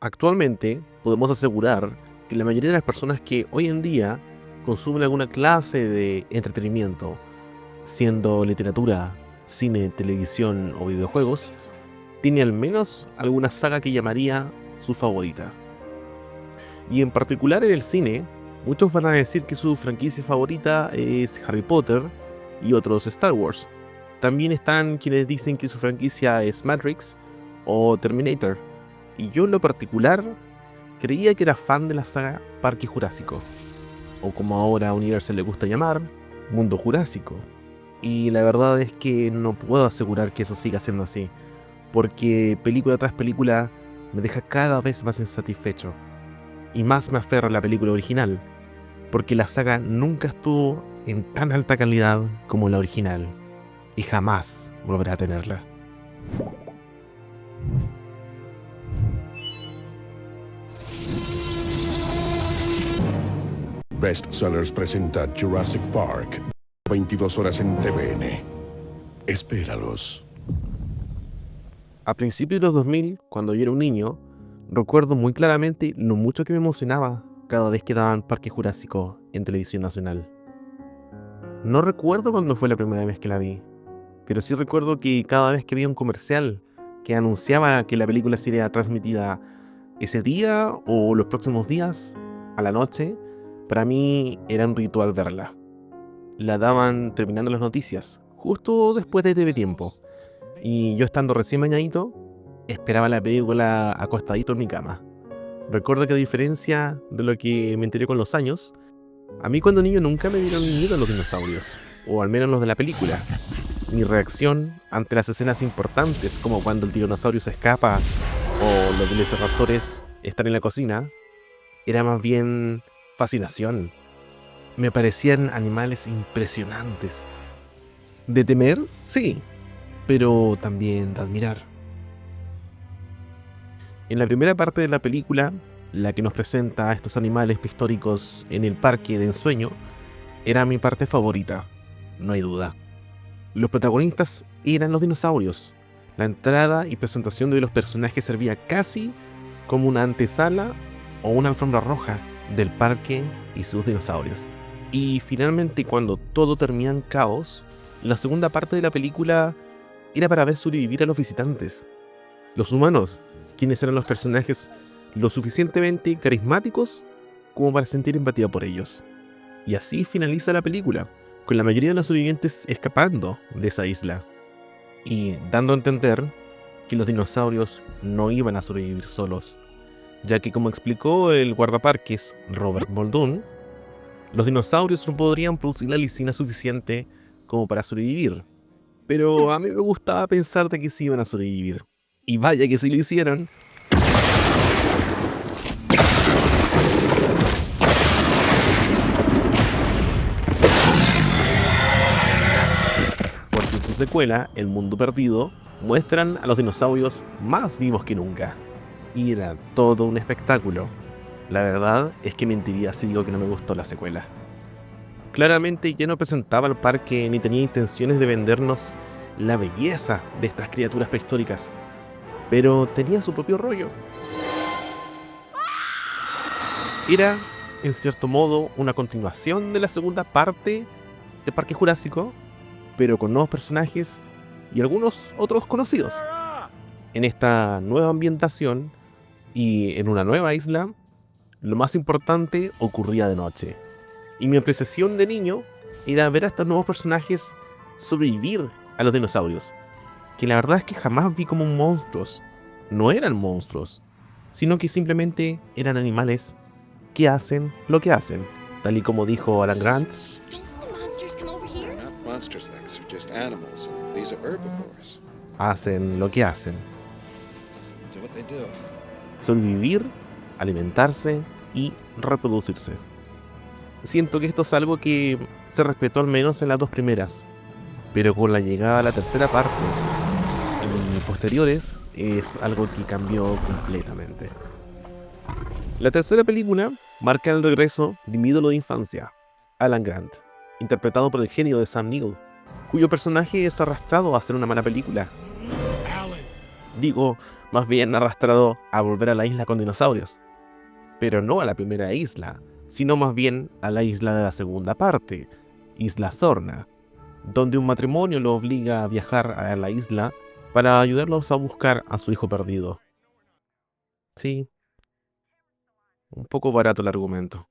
Actualmente podemos asegurar que la mayoría de las personas que hoy en día consumen alguna clase de entretenimiento, siendo literatura, cine, televisión o videojuegos, tiene al menos alguna saga que llamaría su favorita. Y en particular en el cine, muchos van a decir que su franquicia favorita es Harry Potter y otros Star Wars. También están quienes dicen que su franquicia es Matrix o Terminator. Y yo en lo particular creía que era fan de la saga Parque Jurásico, o como ahora a Universal le gusta llamar, Mundo Jurásico. Y la verdad es que no puedo asegurar que eso siga siendo así, porque película tras película me deja cada vez más insatisfecho. Y más me aferro a la película original, porque la saga nunca estuvo en tan alta calidad como la original, y jamás volverá a tenerla. Bestsellers presenta Jurassic Park. 22 horas en TVN. Espéralos. A principios de los 2000, cuando yo era un niño, recuerdo muy claramente lo mucho que me emocionaba cada vez que daban Parque Jurásico en televisión nacional. No recuerdo cuándo fue la primera vez que la vi, pero sí recuerdo que cada vez que había un comercial que anunciaba que la película sería transmitida ese día o los próximos días, a la noche, para mí era un ritual verla. La daban terminando las noticias, justo después de TV Tiempo, y yo estando recién bañadito, esperaba la película acostadito en mi cama. Recuerdo que a diferencia de lo que me enteré con los años, a mí cuando niño nunca me dieron miedo a los dinosaurios, o al menos los de la película. Mi reacción ante las escenas importantes, como cuando el tiranosaurio se escapa o los velociraptores están en la cocina, era más bien fascinación. Me parecían animales impresionantes. De temer, sí, pero también de admirar. En la primera parte de la película, la que nos presenta a estos animales prehistóricos en el parque de ensueño, era mi parte favorita, no hay duda. Los protagonistas eran los dinosaurios. La entrada y presentación de los personajes servía casi como una antesala o una alfombra roja del parque y sus dinosaurios. Y finalmente, cuando todo termina en caos, la segunda parte de la película era para ver sobrevivir a los visitantes. Los humanos, quienes eran los personajes lo suficientemente carismáticos como para sentir empatía por ellos. Y así finaliza la película, con la mayoría de los sobrevivientes escapando de esa isla, y dando a entender que los dinosaurios no iban a sobrevivir solos, ya que, como explicó el guardaparques Robert Muldoon, los dinosaurios no podrían producir la lisina suficiente como para sobrevivir. Pero a mí me gustaba pensar de que sí iban a sobrevivir. Y vaya que sí lo hicieron. Porque en su secuela, El Mundo Perdido, muestran a los dinosaurios más vivos que nunca. Y era todo un espectáculo. La verdad es que mentiría si digo que no me gustó la secuela. Claramente ya no presentaba al parque ni tenía intenciones de vendernos la belleza de estas criaturas prehistóricas, pero tenía su propio rollo. Era, en cierto modo, una continuación de la segunda parte de Parque Jurásico, pero con nuevos personajes y algunos otros conocidos. En esta nueva ambientación y en una nueva isla, lo más importante ocurría de noche. Y mi apreciación de niño era ver a estos nuevos personajes sobrevivir a los dinosaurios, que la verdad es que jamás vi como monstruos. No eran monstruos, sino que simplemente eran animales que hacen lo que hacen, tal y como dijo Alan Grant. Hacen lo que hacen. Sobrevivir, alimentarse y reproducirse. Siento que esto es algo que se respetó al menos en las dos primeras, pero con la llegada a la tercera parte y posteriores es algo que cambió completamente. La tercera película marca el regreso de mi ídolo de infancia, Alan Grant, interpretado por el genio de Sam Neill, cuyo personaje es arrastrado a hacer una mala película. Digo, más bien arrastrado a volver a la isla con dinosaurios. Pero no a la primera isla, sino más bien a la isla de la segunda parte, Isla Sorna, donde un matrimonio lo obliga a viajar a la isla para ayudarlos a buscar a su hijo perdido. Sí, un poco barato el argumento.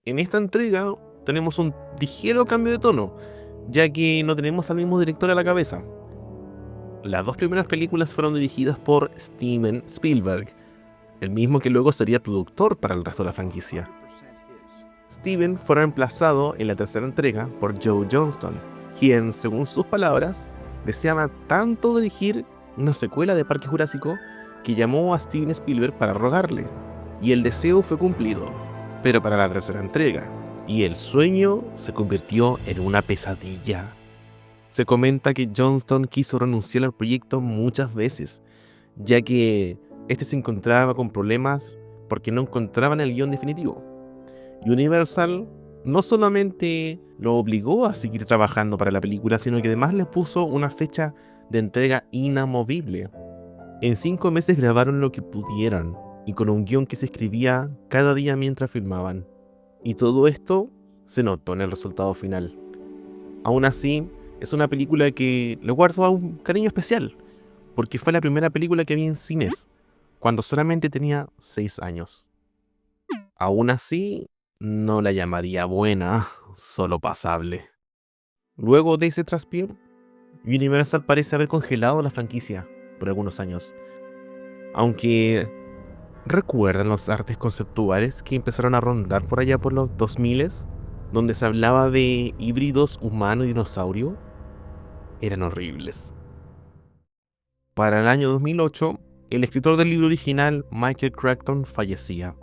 En esta entrega tenemos un ligero cambio de tono, ya que no tenemos al mismo director a la cabeza. Las dos primeras películas fueron dirigidas por Steven Spielberg, el mismo que luego sería productor para el resto de la franquicia. Steven fue reemplazado en la tercera entrega por Joe Johnston, quien, según sus palabras, deseaba tanto dirigir una secuela de Parque Jurásico que llamó a Steven Spielberg para rogarle, y el deseo fue cumplido, pero para la tercera entrega, y el sueño se convirtió en una pesadilla. Se comenta que Johnston quiso renunciar al proyecto muchas veces, ya que este se encontraba con problemas porque no encontraban el guión definitivo. Universal no solamente lo obligó a seguir trabajando para la película, sino que además le puso una fecha de entrega inamovible. En 5 meses grabaron lo que pudieron, y con un guión que se escribía cada día mientras filmaban. Y todo esto se notó en el resultado final. Aún así, es una película que le guardo un cariño especial, porque fue la primera película que vi en cines, cuando solamente tenía 6 años. Aún así, no la llamaría buena, solo pasable. Luego de ese traspié, Universal parece haber congelado la franquicia por algunos años. Aunque, ¿recuerdan los artes conceptuales que empezaron a rondar por allá por los 2000, donde se hablaba de híbridos humano y dinosaurio? Eran horribles. Para el año 2008, el escritor del libro original, Michael Crichton, fallecía.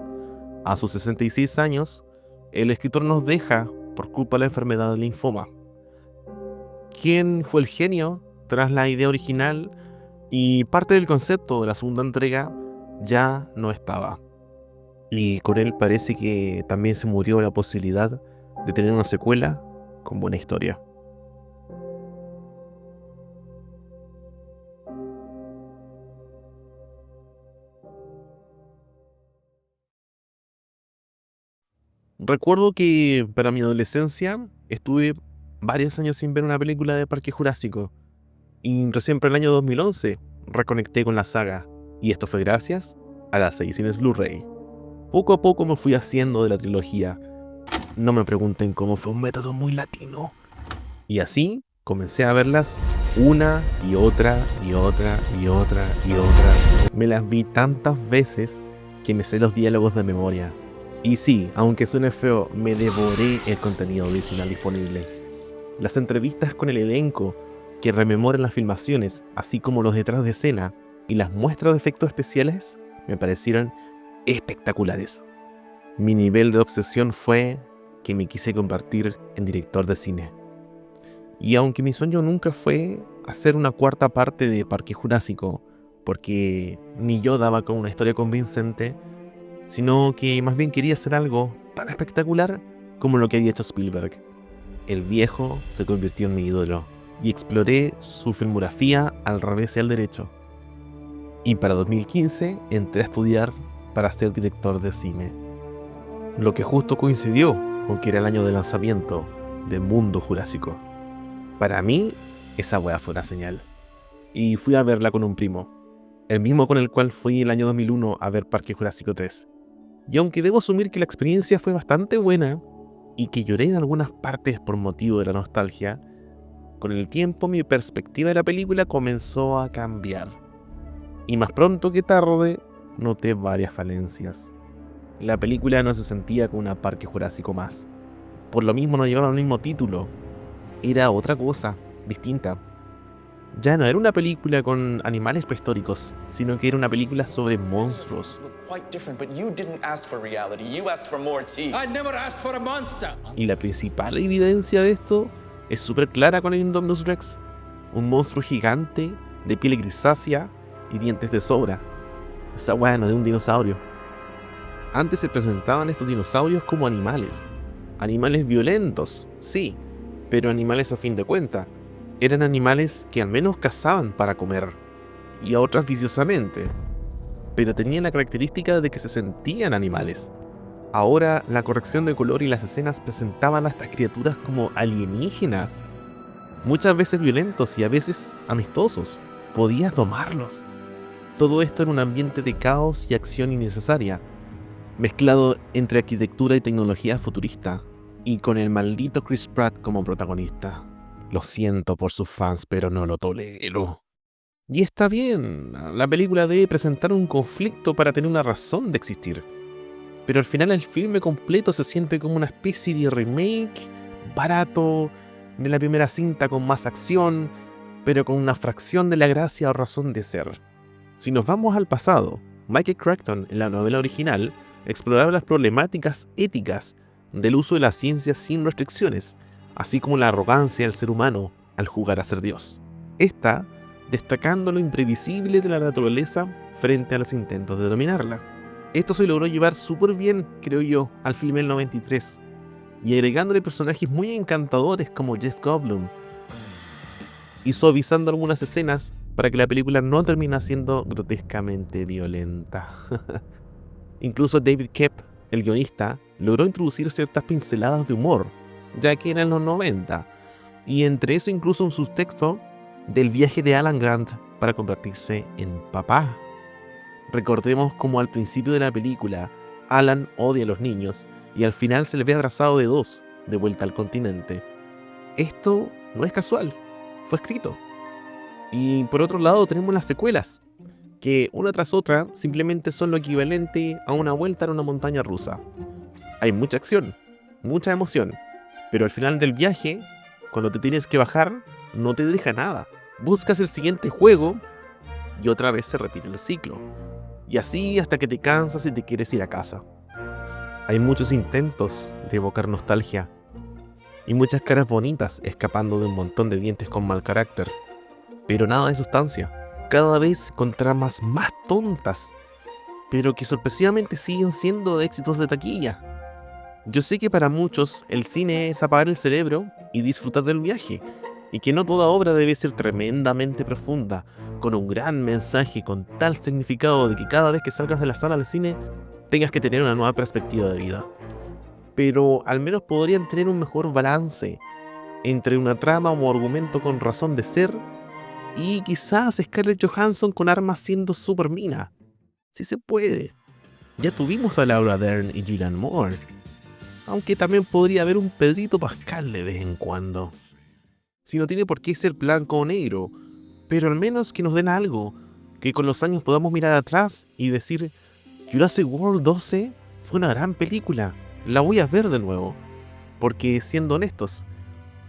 A sus 66 años, el escritor nos deja por culpa de la enfermedad del linfoma. ¿Quién fue el genio tras la idea original? Y parte del concepto de la segunda entrega ya no estaba. Y con él parece que también se murió la posibilidad de tener una secuela con buena historia. Recuerdo que para mi adolescencia estuve varios años sin ver una película de Parque Jurásico. Y recién para el año 2011 reconecté con la saga. Y esto fue gracias a las ediciones Blu-ray. Poco a poco me fui haciendo de la trilogía. No me pregunten cómo, fue un método muy latino. Y así comencé a verlas una y otra y otra y otra y otra. Me las vi tantas veces que me sé los diálogos de memoria. Y sí, aunque suene feo, me devoré el contenido adicional disponible. Las entrevistas con el elenco que rememoran las filmaciones, así como los detrás de escena y las muestras de efectos especiales, me parecieron espectaculares. Mi nivel de obsesión fue que me quise convertir en director de cine. Y aunque mi sueño nunca fue hacer una cuarta parte de Parque Jurásico, porque ni yo daba con una historia convincente, sino que más bien quería hacer algo tan espectacular como lo que había hecho Spielberg. El viejo se convirtió en mi ídolo, y exploré su filmografía al revés y al derecho. Y para 2015 entré a estudiar para ser director de cine. Lo que justo coincidió con que era el año de lanzamiento de Mundo Jurásico. Para mí, esa wea fue una señal. Y fui a verla con un primo, el mismo con el cual fui el año 2001 a ver Parque Jurásico 3. Y aunque debo asumir que la experiencia fue bastante buena, y que lloré en algunas partes por motivo de la nostalgia, con el tiempo mi perspectiva de la película comenzó a cambiar. Y más pronto que tarde, noté varias falencias. La película no se sentía como una Parque Jurásico más. Por lo mismo no llevaba el mismo título. Era otra cosa, distinta. Ya no era una película con animales prehistóricos, sino que era una película sobre monstruos. Y la principal evidencia de esto es súper clara con el Indominus Rex. Un monstruo gigante, de piel grisácea y dientes de sobra. Esa weá no es un dinosaurio. Antes se presentaban estos dinosaurios como animales. Animales violentos, sí, pero animales a fin de cuentas. Eran animales que al menos cazaban para comer. y a otras viciosamente, pero tenían la característica de que se sentían animales. Ahora la corrección de color y las escenas presentaban a estas criaturas como alienígenas, muchas veces violentos y a veces amistosos. Podías domarlos. Todo esto en un ambiente de caos y acción innecesaria, mezclado entre arquitectura y tecnología futurista, y con el maldito Chris Pratt como protagonista. Lo siento por sus fans, pero no lo tolero. Y está bien, la película debe presentar un conflicto para tener una razón de existir. Pero al final el filme completo se siente como una especie de remake barato de la primera cinta con más acción, pero con una fracción de la gracia o razón de ser. Si nos vamos al pasado, Michael Crichton en la novela original exploraba las problemáticas éticas del uso de la ciencia sin restricciones, así como la arrogancia del ser humano al jugar a ser Dios. Esta destacando lo imprevisible de la naturaleza frente a los intentos de dominarla. Esto se logró llevar súper bien, creo yo, al filme del 93, y agregándole personajes muy encantadores como Jeff Goldblum, y suavizando algunas escenas para que la película no termine siendo grotescamente violenta. Incluso David Koepp, el guionista, logró introducir ciertas pinceladas de humor, ya que eran los 90, y entre eso incluso un subtexto del viaje de Alan Grant para convertirse en papá. Recordemos como al principio de la película, Alan odia a los niños y al final se le ve abrazado de dos, de vuelta al continente. Esto no es casual, fue escrito. Y por otro lado tenemos las secuelas, que una tras otra simplemente son lo equivalente a una vuelta en una montaña rusa. Hay mucha acción, mucha emoción, pero al final del viaje, cuando te tienes que bajar, no te deja nada. Buscas el siguiente juego y otra vez se repite el ciclo. Y así hasta que te cansas y te quieres ir a casa. Hay muchos intentos de evocar nostalgia y muchas caras bonitas escapando de un montón de dientes con mal carácter, pero nada de sustancia. Cada vez con tramas más tontas, pero que sorpresivamente siguen siendo éxitos de taquilla. Yo sé que para muchos el cine es apagar el cerebro y disfrutar del viaje, y que no toda obra debe ser tremendamente profunda, con un gran mensaje, con tal significado de que cada vez que salgas de la sala del cine tengas que tener una nueva perspectiva de vida. Pero al menos podrían tener un mejor balance entre una trama o argumento con razón de ser y quizás Scarlett Johansson con armas siendo super mina. Si se puede. Ya tuvimos a Laura Dern y Julianne Moore. Aunque también podría haber un Pedrito Pascal de vez en cuando. Si no tiene por qué ser blanco o negro, pero al menos que nos den algo, que con los años podamos mirar atrás y decir, Jurassic World 12 fue una gran película, la voy a ver de nuevo. Porque siendo honestos,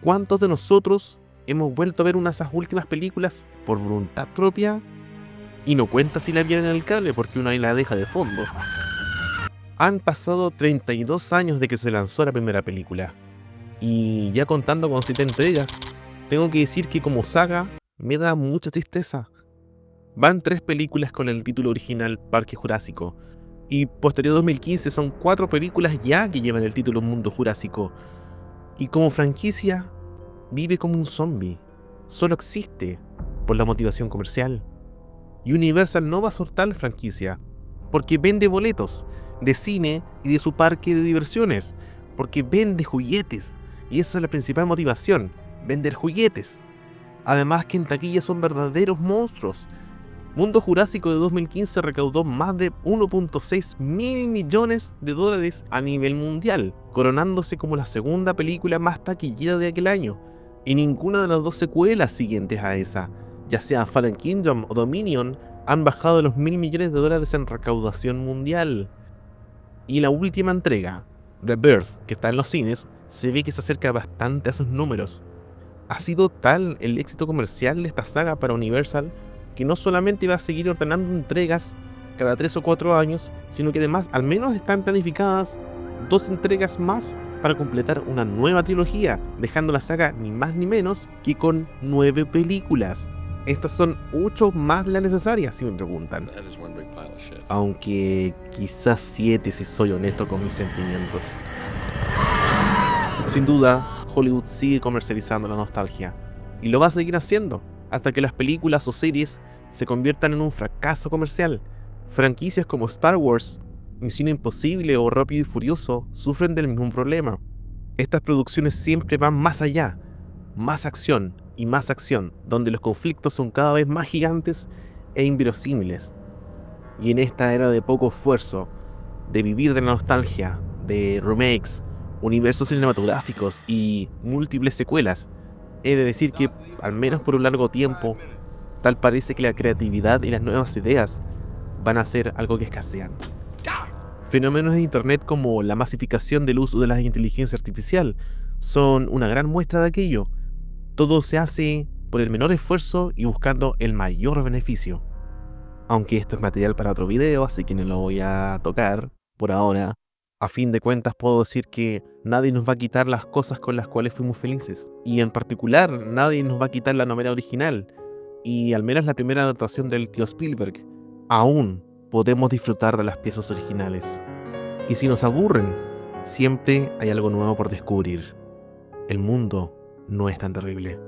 ¿cuántos de nosotros hemos vuelto a ver una de esas últimas películas por voluntad propia? Y no cuenta si la vieron en el cable porque uno ahí la deja de fondo. Han pasado 32 años de que se lanzó la primera película, y ya contando con 7 entregas, tengo que decir que como saga me da mucha tristeza. Van 3 películas con el título original Parque Jurásico, y posterior 2015 son 4 películas ya que llevan el título Mundo Jurásico. Y como franquicia, vive como un zombie. Solo existe por la motivación comercial. Y Universal no va a soltar la franquicia, porque vende boletos de cine y de su parque de diversiones, porque vende juguetes, y esa es la principal motivación, vender juguetes. Además que en taquilla son verdaderos monstruos. Mundo Jurásico de 2015 recaudó más de 1.6 mil millones de dólares a nivel mundial, coronándose como la segunda película más taquillera de aquel año, y ninguna de las 2 secuelas siguientes a esa, ya sea Fallen Kingdom o Dominion, han bajado de los 1.000 millones de dólares en recaudación mundial. Y la última entrega, Rebirth, que está en los cines, se ve que se acerca bastante a esos números. Ha sido tal el éxito comercial de esta saga para Universal que no solamente va a seguir ordenando entregas cada 3 o 4 años, sino que además al menos están planificadas 2 entregas más para completar una nueva trilogía, dejando la saga ni más ni menos que con 9 películas. Estas son 8 más de las necesarias, si me preguntan. Aunque quizás 7 si soy honesto con mis sentimientos. Sin duda, Hollywood sigue comercializando la nostalgia, y lo va a seguir haciendo, hasta que las películas o series se conviertan en un fracaso comercial. Franquicias como Star Wars, Misión Imposible o Rápido y Furioso sufren del mismo problema. Estas producciones siempre van más allá, más acción y más acción, donde los conflictos son cada vez más gigantes e inverosímiles. Y en esta era de poco esfuerzo, de vivir de la nostalgia, de remakes, universos cinematográficos y múltiples secuelas, he de decir que, al menos por un largo tiempo, tal parece que la creatividad y las nuevas ideas van a ser algo que escasean. Fenómenos de internet como la masificación del uso de la inteligencia artificial son una gran muestra de aquello. Todo se hace por el menor esfuerzo y buscando el mayor beneficio. Aunque esto es material para otro video, así que no lo voy a tocar por ahora. A fin de cuentas puedo decir que nadie nos va a quitar las cosas con las cuales fuimos felices. Y en particular, nadie nos va a quitar la novela original. Y al menos la primera adaptación del tío Spielberg. Aún podemos disfrutar de las piezas originales. Y si nos aburren, siempre hay algo nuevo por descubrir. El mundo no es tan terrible.